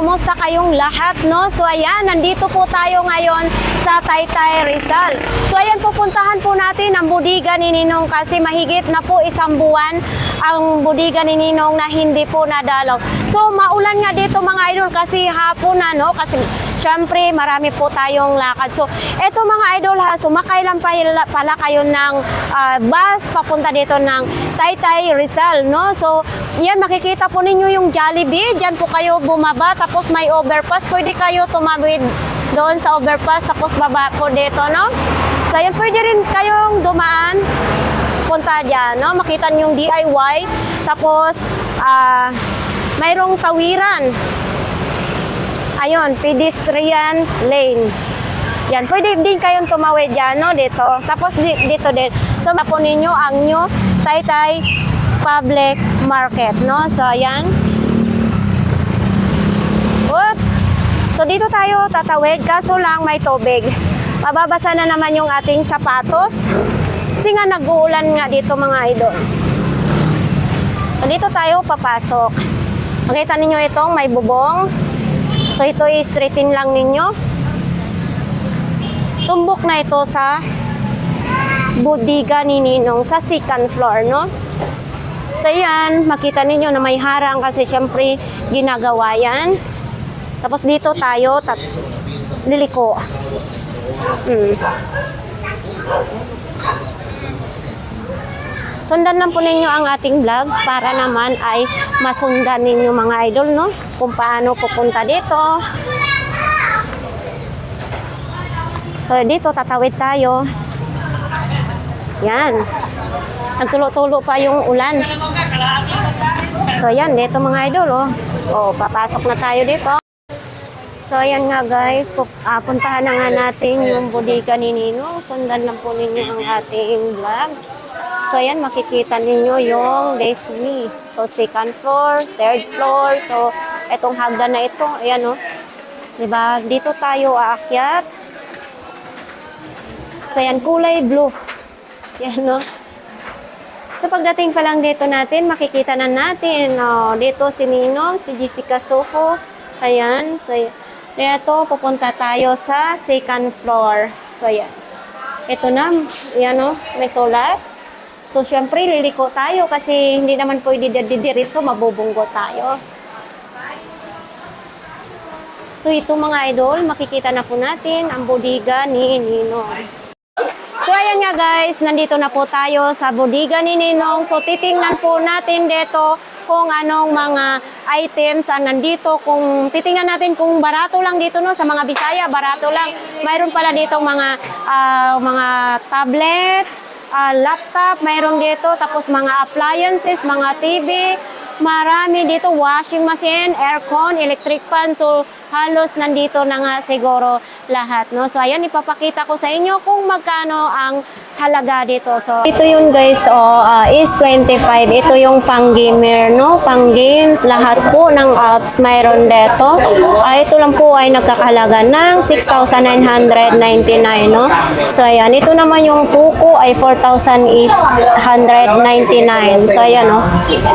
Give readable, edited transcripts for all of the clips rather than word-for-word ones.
kumusta kayong lahat, no? So ayan, nandito po tayo ngayon sa Taytay, Rizal. So ayan, pupuntahan po natin ang bodega ni Ninong kasi mahigit na po isang buwan ang bodega ni Ninong na hindi po nadalaw. So maulan nga dito mga idol kasi hapon na, no? Kasi syempre, marami po tayong lakad. So, eto mga idol ha, sumakay lang pala kayo ng bus papunta dito ng Taytay, Rizal, no? So, yan, makikita po ninyo yung Jollibee. Diyan po kayo bumaba, tapos may overpass. Pwede kayo tumawid doon sa overpass, tapos baba po dito, no? So, yan, pwede rin kayong dumaan, punta dyan, no? Makita nyo yung DIY, tapos, mayroong tawiran. Ayun, pedestrian lane. Yan, pwede din kayong tumawid dyan, no, dito. Tapos dito din. So, po ninyo ang new Taytay Public Market, no. So, ayan. Oops. So, dito tayo tatawid, kaso lang may tubig. Mababasa na naman yung ating sapatos. Kasi nga nag-uulan nga dito mga idol. So, dito tayo papasok. Makita ninyo itong may bubong. So, ito i-straighten lang ninyo. Tumbok na ito sa bodega ni Ninong sa second floor, no? So, yan. Makita ninyo na may harang kasi syempre ginagawa yan. Tapos dito tayo liliko. Sundan lang po ninyo ang ating vlogs para naman ay masundan ninyo mga idol, no? Kung paano pupunta dito. So, dito tatawid tayo. Yan. Nagtulo-tulo pa yung ulan. So, yan. Dito mga idol, oh. Oh, papasok na tayo dito. So, ayan nga guys. Puntahan na nga natin yung bodega ni Ninong. Sundan lang po ninyo ang ating vlogs. So, ayan, makikita ninyo yung Desmi. So, second floor, third floor. So, etong hagdan na ito, ayan, o. Diba? Dito tayo aakyat. So, ayan, kulay blue. Yan, no? So, pagdating pa lang dito natin, makikita na natin. Dito si Ninong, si Jessica Soho. Ayan. So, dito, pupunta tayo sa second floor. So, ayan. Ito na, ayan, o. May solar. So, syempre, liliko tayo kasi hindi naman pwede didiritso, mabubunggo tayo. So, ito mga idol, makikita na po natin ang bodega ni Ninong. So, ayan nga guys, nandito na po tayo sa bodega ni Ninong. So, titingnan po natin dito kung anong mga items nandito. Kung titingnan natin kung barato lang dito, no, sa mga Bisaya, barato lang. Mayroon pala dito mga tablet, laptop, mayroon dito, tapos mga appliances, mga TV, marami dito, washing machine, aircon, electric fan, so halos nandito na nga siguro lahat, no? So ayan, ipapakita ko sa inyo kung magkano ang halaga dito. So ito yun guys, is 25. Ito yung pang gamer, no? Pang games, lahat po ng apps mayroon dito. Ito lang po ay nagkakahalaga ng 6,999, no? So ayan, ito naman yung Poco ay 4,899. So ayan, no?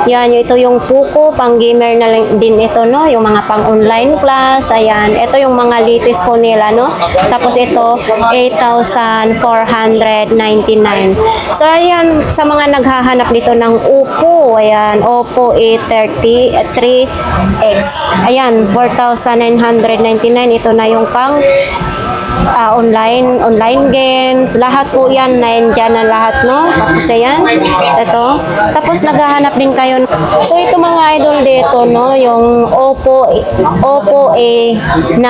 Yan, ito yung Poco, pang gamer na din ito, no? Yung mga pang online class, ayan. Ito yung mga latest po nila, no? Tapos ito, 8,499. So, ayan, sa mga naghahanap dito ng Oppo, ayan, Oppo A33X. Ayan, 4,999. Ito na yung pang online games, lahat po yan, nandiyan na lahat, no? Tapos ayan, ito. Tapos naghahanap din kayo. So ito mga idol dito, no, yung Oppo A9.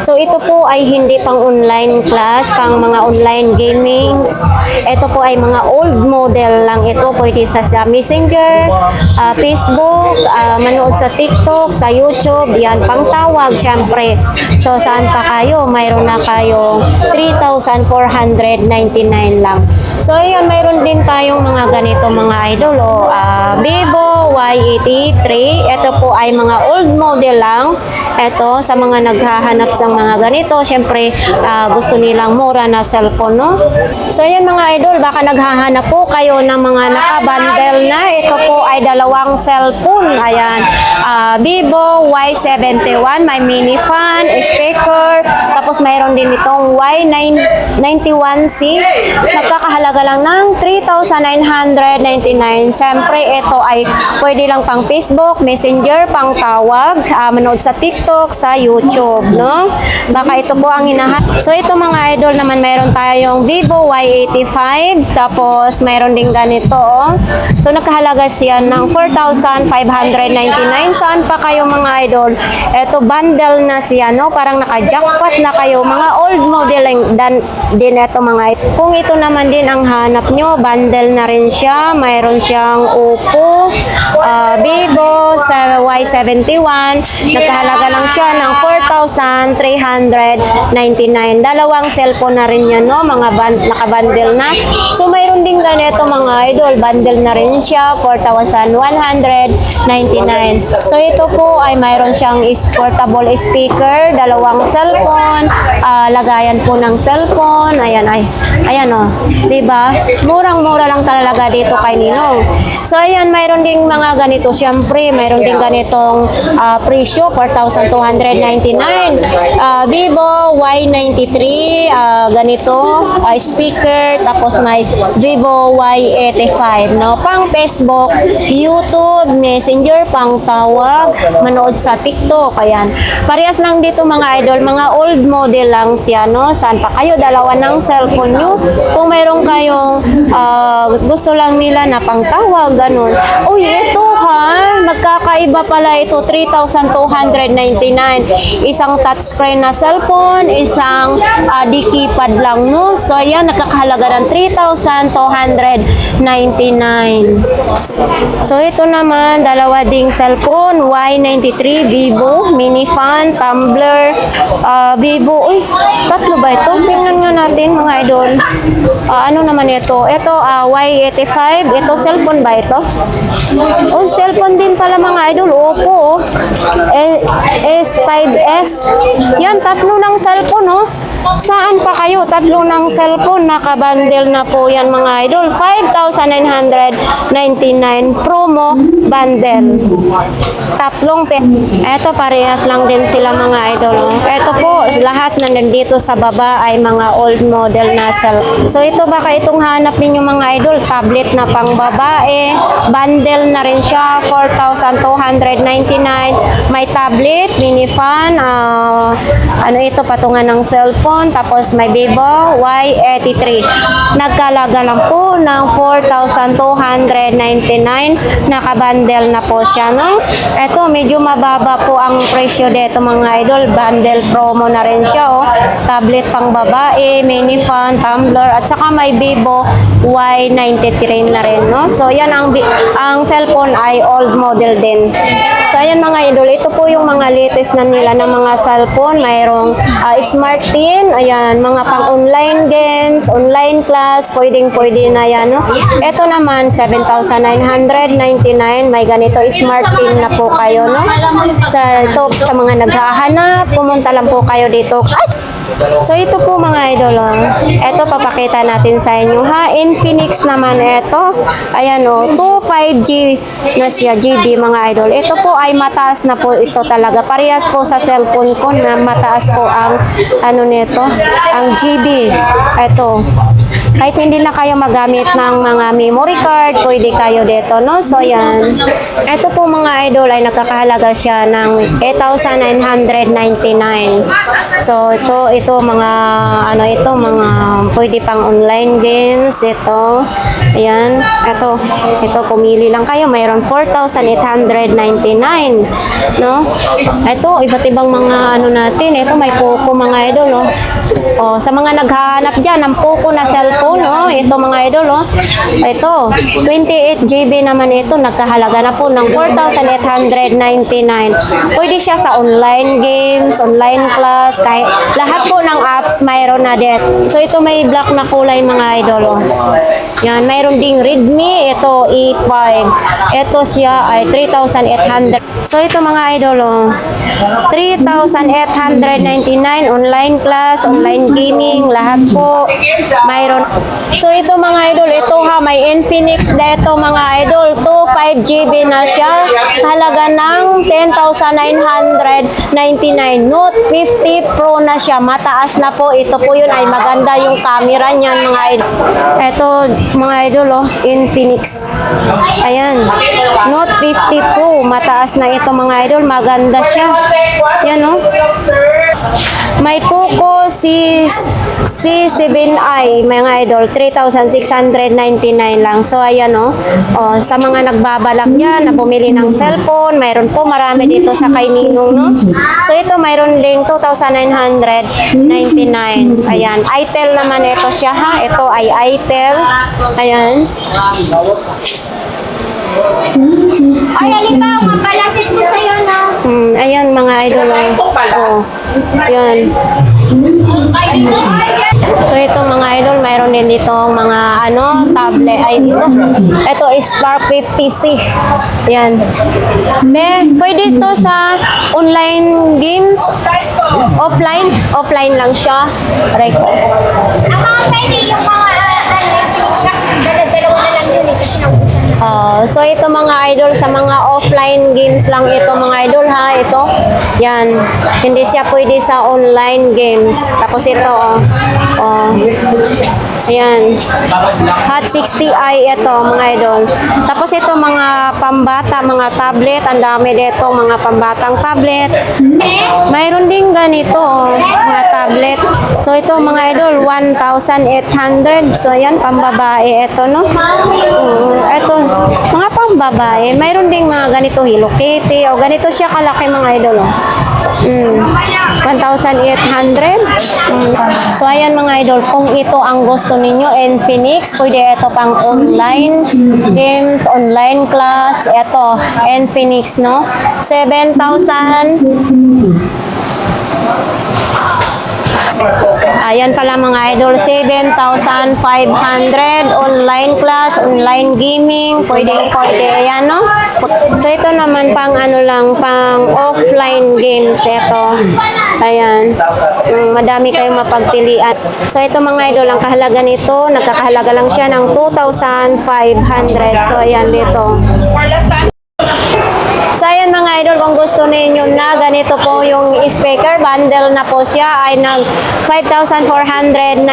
So ito po ay hindi pang online class, pang mga online gamings. Ito po ay mga old model lang ito, pwede sa Messenger, Facebook, manood sa TikTok, sa YouTube, yan, pang tawag syempre. So saan pa kayo? Mayroon na kayo tayong 3,499 lang. So ayan, mayroon din tayong mga ganito mga idol. Vivo Y83. Ito po ay mga old model lang. Ito sa mga naghahanap sa mga ganito. Syempre gusto nilang mura na cellphone, no? So ayan mga idol, baka naghahanap po kayo ng mga naka-bundle na. Ito po ay dalawang cellphone. Ayan. Vivo Y71, may mini fan, speaker, tapos mayroon din itong Y91C. Nagkakahalaga lang ng 3,999. Siyempre, ito ay pwede lang pang Facebook, Messenger, pang tawag, manood sa TikTok, sa YouTube, no? Baka ito po ang hinahanap. So, ito mga idol naman, mayroon tayong Vivo Y85, tapos mayroon din ganito, oh. So, nakahalaga siya ng 4,599. Saan pa kayo mga idol? Ito, bundle na siya, no? Parang naka-jackpot na kayo. Mga old model din ito mga idol. Kung ito naman din ang hanap nyo, bundle na rin siya. Mayroon siyang Oppo, Vivo sa Y71. Nakahalaga lang siya ng 4,399. Dalawang cellphone na rin yan, no? Mga naka-bundle na. So, mayroon din ganito mga idol. Bundle na rin siya, 4,199. So, ito po ay mayroon siyang portable speaker, dalawang cellphone, lagayan po ng cellphone. Ayan, ayan o. Diba? Murang-mura lang talaga dito kay Ninong. So, ayan, mayroon ding mga ganito. Siyempre, mayroon ding ganitong presyo, 4,299. Vivo Y93, ganito, speaker, tapos may Vivo Y85, no? Pang Facebook, YouTube, Messenger, pang tawag, manood sa TikTok. Ayan. Parehas lang dito mga idol, mga old model lang siya, no? Saan pa kayo? Dalawa ng cellphone nyo. Kung mayroon kayong gusto lang nila na pang tawag, ganun. Uy, ito ha, magkakaiba pala ito, 3,299. Isang touchscreen na cellphone, isang di-keypad lang, no? So, ayan, nakakahalaga ng 3,299. So, ito naman, dalawa ding cellphone, Y93, Vivo, mini fan, tumbler, Vivo. Uy, tatlo ba ito? Tingnan nga natin mga idol. Ano naman ito? Ito, Y85. Ito, cellphone ba ito? Oh, cellphone din pala mga idol. Oppo. S5S. Yan, tatlo ng cellphone, oh. Saan pa kayo? Tatlo ng cellphone. Nakabundle na po yan mga idol. 5,999 promo bundle. Tatlong Eto parehas lang din sila mga idol. Eto po, lahat na nandito sa baba ay mga old model na cellphone. So ito baka itong hanap ninyo mga idol, tablet na pang babae. Bundle na rin siya, 4,299. May tablet, mini fan, ano ito, patungan ng cellphone. Tapos may Vivo Y83. Nagkalaga lang po ng 4,299. Nakabundle na po siya, no? Ito, medyo mababa po ang presyo dito mga idol. Bundle promo na rin siya, oh. Tablet pang babae, mini fan, tumbler, at saka may Vivo Y93 na rin, no? So, yan ang cellphone ay old model din. So, ayan mga idol, ito po yung mga latest na nila na mga cellphone. Mayroong Smart 10, ayan, mga pang-online games, online class, pwede na yan, no? Ito naman, 7,999, may ganito, Smart 10 na po kayo, no? Sa mga naghahanap, pumunta lang po kayo dito. So, ito po mga idol, oh. Ito, papakita natin sa inyo, ha? Infinix naman ito. Ayan, oh, 25G na siya, GB mga idol. Ito po ay mataas na po ito talaga. Parehas po sa cellphone ko na mataas po ang, ano nito, ang GB. Ito. Kahit hindi na kayo magamit ng mga memory card, pwede kayo dito, no? So, yan. Ito po mga idol ay nakakahalaga siya ng 8,999. So, ito mga, ano ito, mga pwede pang online games. Ito. Ayan. Ito, pumili lang kayo. Mayroon 4,899. No? Ito, iba't ibang mga ano natin. Ito, may Poco mga idol, no? O, sa mga naghahanap dyan ng Poco na cellphone, oh. Ito mga idol, oh. Ito, 28 GB naman ito. Nagkahalaga na po ng 4,899. Pwede siya sa online games, online class, kahit lahat po ng apps mayroon na det. So ito may black na kulay mga idol, oh. Yan, mayroon ding Redmi, ito E5. Ito siya ay 3,800. So ito mga idol, oh. 3,899 online class, online gaming, lahat po mayroon. So ito mga idol, ito ha, may Infinix dito mga idol, 5 GB na siya, halaga ng 10,999. Note 50 Pro na siya, mataas na po. Ito po yun, ay maganda yung camera niyan mga idol. Ito mga idol, oh, Infinix. Ayan, Note 50 Pro, mataas na ito mga idol, maganda siya. Yan, oh. May Poco C7i mga idol, 3,699 lang. So ayan, oh. Oh, sa mga nagbabalak yan na bumili ng cellphone, mayroon po marami dito sa kay Ninong, no? So ito mayroon ding 2,999. Ayan, Itel naman ito siya ha. Ito ay Itel. Ayan. Ay, alibaw, mapalasin ko sa'yo na. Ayan mga idol. Oh, yan. So ito mga idol, mayroon din dito mga tablet. Ay, ito is Spark 50C. Yan. Pwede ito sa online games. Offline lang siya. Right. Ang mga pwede yung mga dala-dalawa na lang yun kasi so ito mga idol, sa mga offline games lang ito mga idol ha, ito. Yan. Hindi siya pwede sa online games. Tapos ito, ayan. Hot 60i ito mga idol. Tapos ito mga pambata, mga tablet. Ang dami dito mga pambatang tablet. Mayroon din ganito, mga tablet. So ito mga idol, 1,800. So ayan, pambabae ito, no? Ito, mga pambabae. Mayroon ding mga ganito Hello Kitty o ganito siya kalaki mga idol, oh. 1,800. So ayan mga idol, kung ito ang gusto ninyo, Infinix, pwede ito pang online games, online class. Ito, Infinix, no? 7,000. Ayan pala mga idol, 7,500 online class, online gaming, pwede, ayan, no? So ito naman pang pang offline games ito. Ayan, madami kayong mapagpilian. So ito mga idol, ang kahalaga nito, nagkakahalaga lang siya ng 2,500. So ayan dito. So ayan mga idol, kung gusto ninyo na ganito po yung speaker, bundle na po siya ay ng 5,499.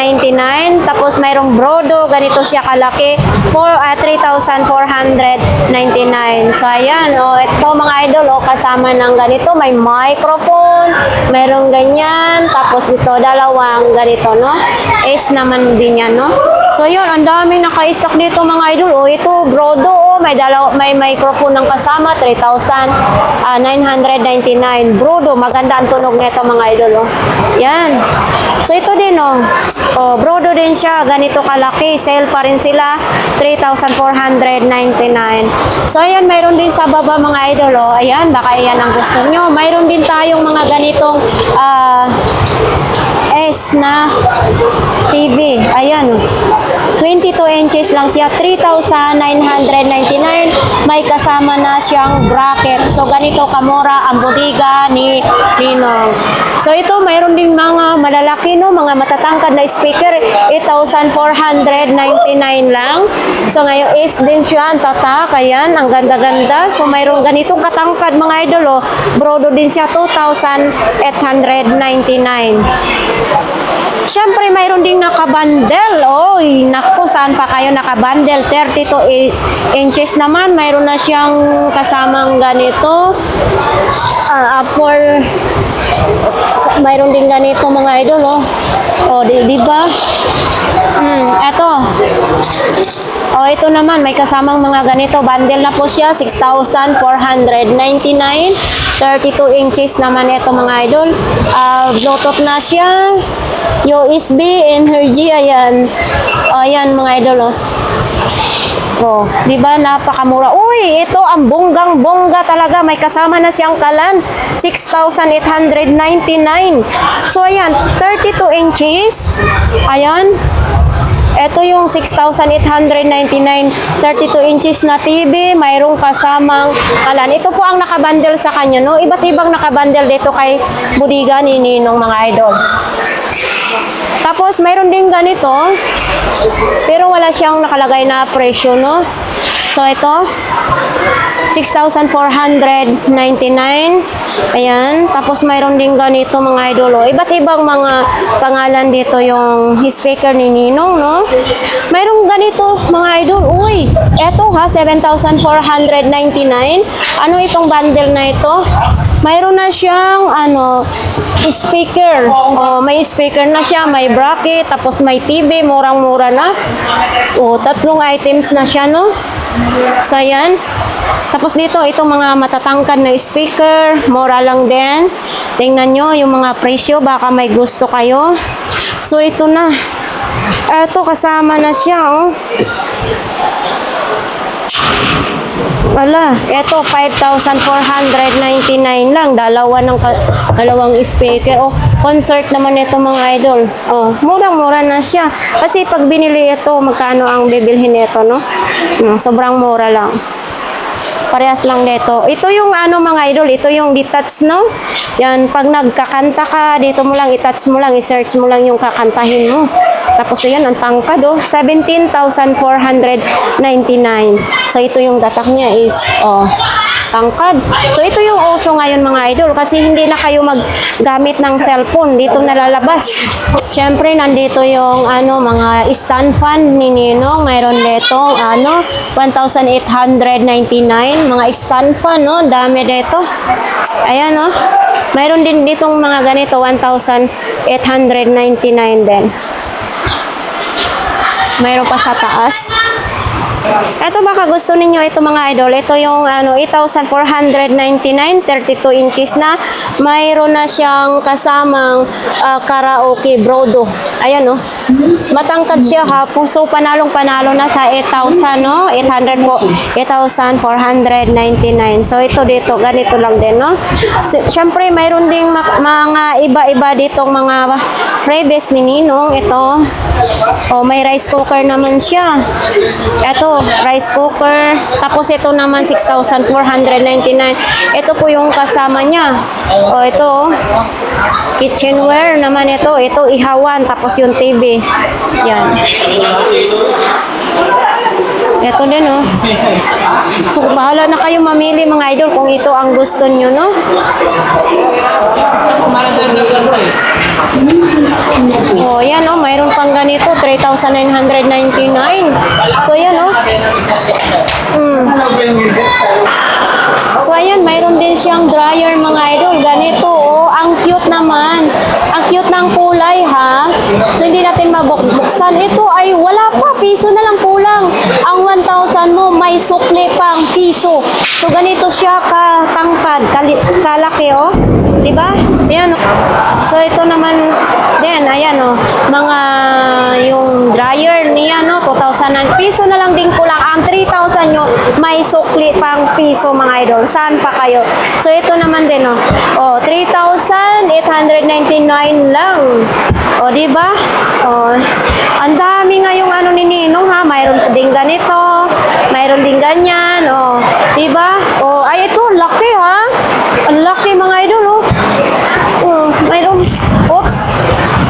Tapos mayroong Brodo, ganito siya kalaki, 3,499. So ayan, ito mga idol, kasama ng ganito, may microphone, mayroong ganyan, tapos ito dalawang ganito, no? Ace naman din yan, no? So yun, ang daming naka-stock dito mga idol. Ito Brodo, may microphone ng kasama, 3,999. Brodo, maganda ang tunog nito mga idol, oh. Yan. So ito din, Brodo din siya, ganito kalaki, sale pa rin sila, 3,499. So ayan, mayroon din sa baba mga idol, oh. Ayan, baka iyan ang gusto nyo. Mayroon din tayong mga ganitong S na TV. Ayan, 22 inches lang siya, 3,999. May kasama na siyang bracket. So ganito kamura ang bodega ni Ninong. So ito, mayroon ding mga malalaki, no, mga matatangkad na speaker, 8,499 lang. So ngayon is din siya ang tatak, ayan, ang ganda-ganda. So mayroon ganitong katangkad mga idol, Brodo din siya, 2,899. Siyempre, mayroon ding nakabundle. Oy, naku, saan pa kayo nakabundle? 32 inches naman. Mayroon na siyang kasamang ganito. Mayroon din ganito mga idol, di ba? Eto. O, ito naman, may kasamang mga ganito. Bundle na po siya, 6,499. 32 inches naman ito mga idol. Bluetooth na siya. USB, energy, ayan. O, ayan mga idol, oh. Oh, di ba napakamura? Uy, ito ang bonggang-bongga talaga. May kasama na siyang kalan. 6,899. So ayan, 32 inches. Ayan. Ito yung 6,899, 32 inches na TV, mayroong kasamang kalan. Ito po ang nakabundle sa kanya, no? Iba't ibang nakabundle dito kay Budiga ni Ninong mga idol. Tapos mayroon din ganito, pero wala siyang nakalagay na presyo, no? So ito, 6,499. Ayan. Tapos mayroon din ganito mga idol. Iba't ibang mga pangalan dito yung speaker ni Ninong, no? Mayroong ganito mga idol. Uy, eto ha, 7,499. Ano itong bundle na ito? Mayroon na siyang speaker. Oh, may speaker na siya, may bracket, tapos may TV, murang-mura na. Oh, 3 items na siya, no? So, yan. Tapos dito, itong mga matatangkad na speaker, mura lang din. Tingnan nyo yung mga presyo, baka may gusto kayo. So, ito na. Ito, kasama na siya, oh. Wala, eto 5,499 lang, dalawang speaker. Oh, concert naman ito mga idol. Oh, murang-mura na siya. Kasi pag binili ito, magkano ang bibilhin nito, no? Sobrang mura lang. Parehas lang dito. Ito yung mga idol, ito yung detach, no? Yan, pag nagkakanta ka, dito mo lang, i-touch mo lang, i-search mo lang yung kakantahin mo. Tapos yan, ang tangkad, 17,499. So, ito yung tatak niya is, tangkad. So, ito yung uso ngayon mga idol kasi hindi na kayo maggamit ng cellphone. Dito nalalabas. Siyempre, nandito yung mga stand fan ni Ninong. Mayroon dito, 1,899. Mga stand fan, no? Dami dito. Ayan, no? Mayroon din ditong mga ganito, 1,899 din. Mayroon pa sa taas. Ito baka gusto ninyo ito mga idol. Ito yung 8,499, 32 inches na. Mayroon na siyang kasamang karaoke brodo. Ayan, no? Matangkad siya ha. So panalong-panalo na sa 8,000, no? 8,499. So ito dito, ganito lang din, no? Siyempre mayroon ding mga iba-iba ditong mga freebies ni Ninong. Ito. Oh, may rice cooker naman siya. Ito, rice cooker. Tapos ito naman 6,499. Ito po yung kasama niya. Oh, ito. Kitchenware naman ito. Ito ihawan. Tapos yung TV. Yan. Ito din, oh. So, bahala na kayo mamili mga idol kung ito ang gusto nyo, no? Oh, yan, oh. Mayroon pang ganito. 3,999. So, yan, oh. So, ayan. Mayroon din siyang dryer mga idol. Ganito, oh. Ang cute naman. Ang cute ng kulay, ha? So, hindi natin mabuksan. Ito ay wala pa. Piso na lang kulang. Ang 1,000 mo, may sukli pang piso. So, ganito siya katangkad. Kalaki, oh. Diba? Ayan, oh. So, ito naman din. Ayan, oh. Mga yung dryer niya, no? 2,009 piso na lang din kulang. Ang 3,000 nyo, may sukli pang piso, mga idol. Saan pa kayo? So, ito naman din, oh. Oh, 3,899 lang. O, diba? O, ang dami nga yung ni Ninong, ha? Mayroon din ganito. Mayroon din ganyan. O, diba? O, ay, ito, laki, ha? Ang laki, mga idol, oh. O, mayroon, oops.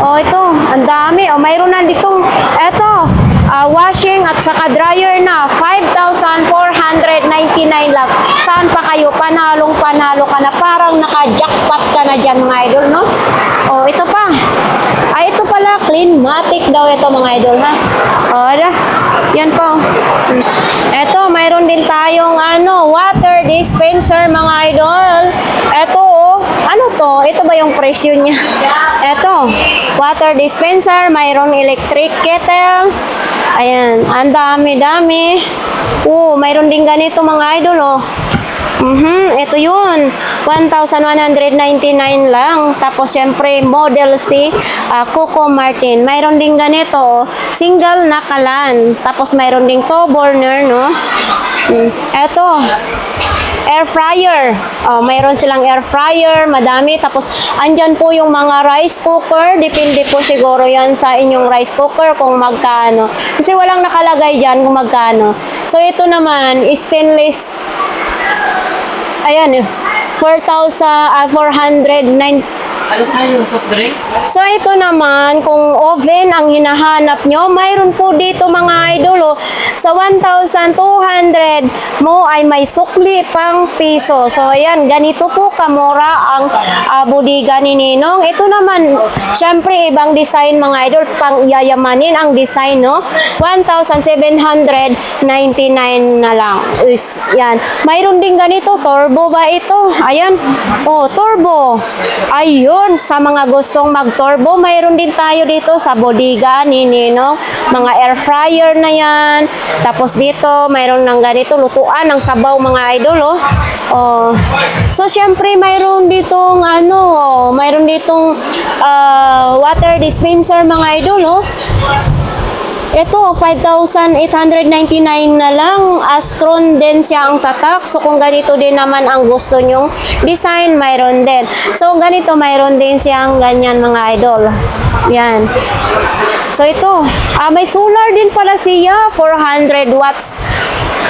O, ito, ang dami. O, mayroon na ditong, eto, washing at saka dryer na 5,499 lang. Saan pa kayo? Panalong-panalo ka na. Parang naka-jackpot ka na dyan, mga idol, no? O, ito pa. Ay, ito pala, Cleanmatic daw ito, mga idol, ha? O, yan po. Ito, mayroon din tayong water dispenser, mga idol. Ito, ano to? Ito ba yung presyo niya? Ito, water dispenser, mayroon electric kettle. Ayan, ang dami-dami. Mayroon din ganito mga idol, oh. Ito yun. 1,199 lang. Tapos, syempre, Model C, Coco Martin. Mayroon din ganito, single na kalan. Tapos, mayroon ding toe burner, no? Ito, air fryer. Mayroon silang air fryer, madami. Tapos, andyan po yung mga rice cooker. Depende po siguro yan sa inyong rice cooker kung magkano. Kasi walang nakalagay dyan kung magkano. So, ito naman, stainless. Ayan, 4,409. Ano sa'yo? Soft drinks? So, ito naman, kung oven ang hinahanap nyo, mayroon po dito mga idol, sa 1,200 mo ay may sukli pang piso. So, ayan, ganito po kamura ang budiga ni Ninong. Ito naman, syempre, ibang design mga idol, pang yayamanin ang design, no? 1,799 na lang. Yan. Mayroon din ganito, turbo ba ito? Ayan. Turbo. Ayun. Sa mga gustong mag-turbo, mayroon din tayo dito sa bodega ni Ninong. Mga air fryer na yan. Tapos dito, mayroon ng ganito, lutuan ng sabaw mga idol, So, syempre, mayroon ditong, mayroon ditong water dispenser mga idol, Ito, 5,899 na lang. Astron din siya ang tatak. So, kung ganito din naman ang gusto nyong design, mayroon din. So, ganito, mayroon din siyang ganyan mga idol. Yan. So, ito. May solar din pala siya. 400 watts.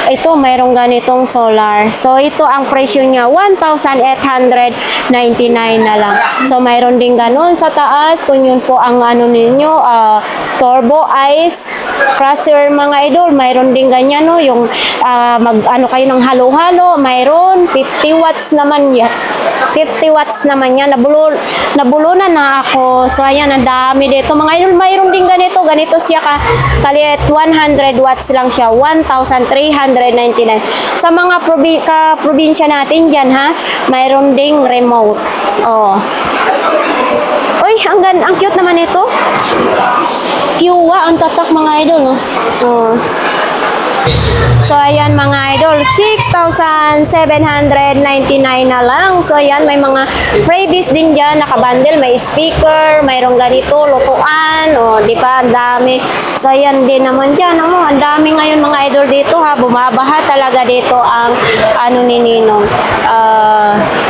Ito, mayroong ganitong solar. So, ito ang presyo niya, 1,899 na lang. So, mayroon din ganun sa taas. Kung yun po ang ninyo, turbo ice crusher mga idol. Mayroon din ganyan, no? Yung kayo ng halo-halo. Mayroon, 50 watts naman yan. 50 watts naman yan. Nabulunan na ako. So, ayan, ang dami dito. Mga idol, mayroon din ganito. Ganito siya kaliit. 100 watts lang siya. 1,399. Sa mga probinsya natin dyan, mayroon ding remote. Uy, ang cute naman ito. Kiwa, ang tatak mga idol, no? So, ayan mga idol, 6,799 na lang. So, ayan, may mga freebies din dyan, nakabundle, may speaker, mayroong ganito, lutuan, di ba, ang dami. So, ayan din naman dyan, ang dami ngayon mga idol dito, bumabaha talaga dito ang, ni Ninong,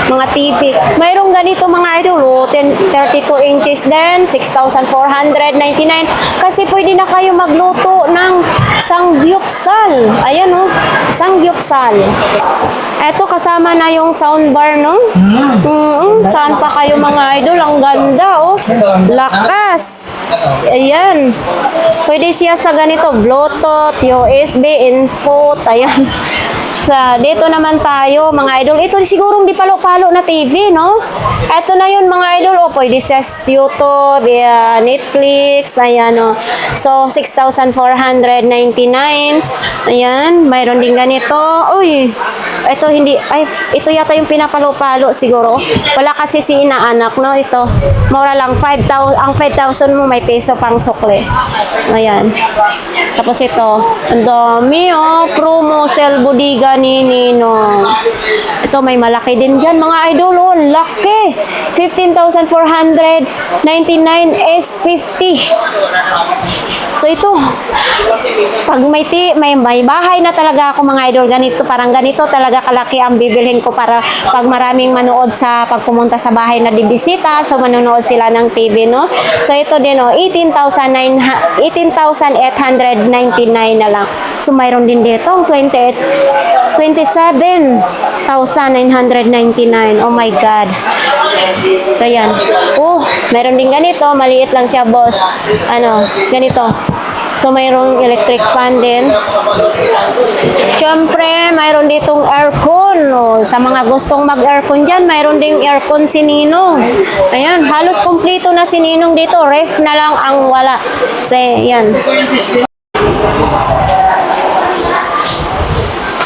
mga TV. Mayroong ganito mga idol, 32 inches din, 6,499. Kasi pwede na kayo magluto ng samgyupsal. Ayan, samgyupsal. Eto, kasama na yung soundbar, no? Saan pa kayo mga idol? Ang ganda, lakas. Ayan. Pwede siya sa ganito, Bluetooth, USB, input, ayan. Dito naman tayo, mga idol. Ito sigurong di palo-palo na TV, no? Ito na yun, mga idol. Pwede sa YouTube, Netflix, ayan, So, 6,499. Ayan, mayroon din ganito. Uy, ito yata yung pinapalo-palo siguro. Wala kasi si inaanak, no? Ito, mura lang, 5,000. Ang 5,000 mo, may peso pang sukle. Ayan. Tapos ito, ang dami, promo sale budiga ni Ninong. Ito, may malaki din dyan, mga idol, laki. 15,499 S50. So, ito, pag may bahay na talaga ako mga idol, ganito, parang ganito talaga kalaki ang bibilhin ko para pag maraming manood sa pagpumunta sa bahay na bibisita, so manonood sila ng TV, no? So, ito din, 18,899 na lang. So, mayroon din dito, 27,999. Oh my God. So, yan. Mayroon din ganito. Maliit lang siya, boss. Ganito. So, mayroong electric fan din. Siyempre, mayroon ditong aircon. Sa mga gustong mag-aircon dyan, mayroon ding aircon si Ninong. Ayan, halos kumpleto na si Ninong dito. Ref na lang ang wala. So, yan.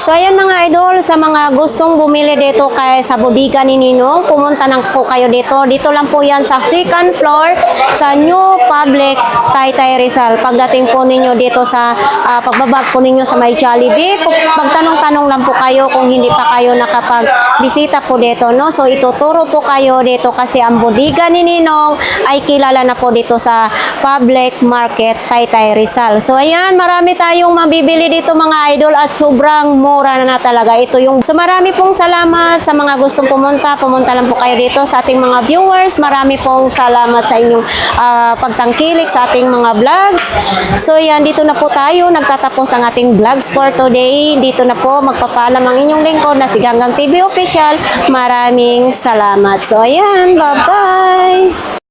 So ayan mga idol, sa mga gustong bumili dito sa bodega ni Ninong, pumunta lang po kayo dito. Dito lang po yan sa second floor sa New Public Taytay Rizal. Pagdating po ninyo dito sa pagbabag po ninyo sa may Jollibee, magtanong-tanong lang po kayo kung hindi pa kayo nakapag-bisita po dito, no? So ituturo po kayo dito kasi ang bodega ni Ninong ay kilala na po dito sa Public Market Taytay Rizal. So ayan, marami tayong mabibili dito mga idol at sobrang mura na talaga ito yung. So marami pong salamat sa mga gustong pumunta lang po kayo dito sa ating mga viewers. Marami pong salamat sa inyong pagtangkilik sa ating mga vlogs. So yan, dito na po tayo nagtatapos ang ating vlogs for today. Dito na po magpapaalam ang inyong lingkod na si Ganggang TV Official. Maraming salamat. So ayan, bye-bye!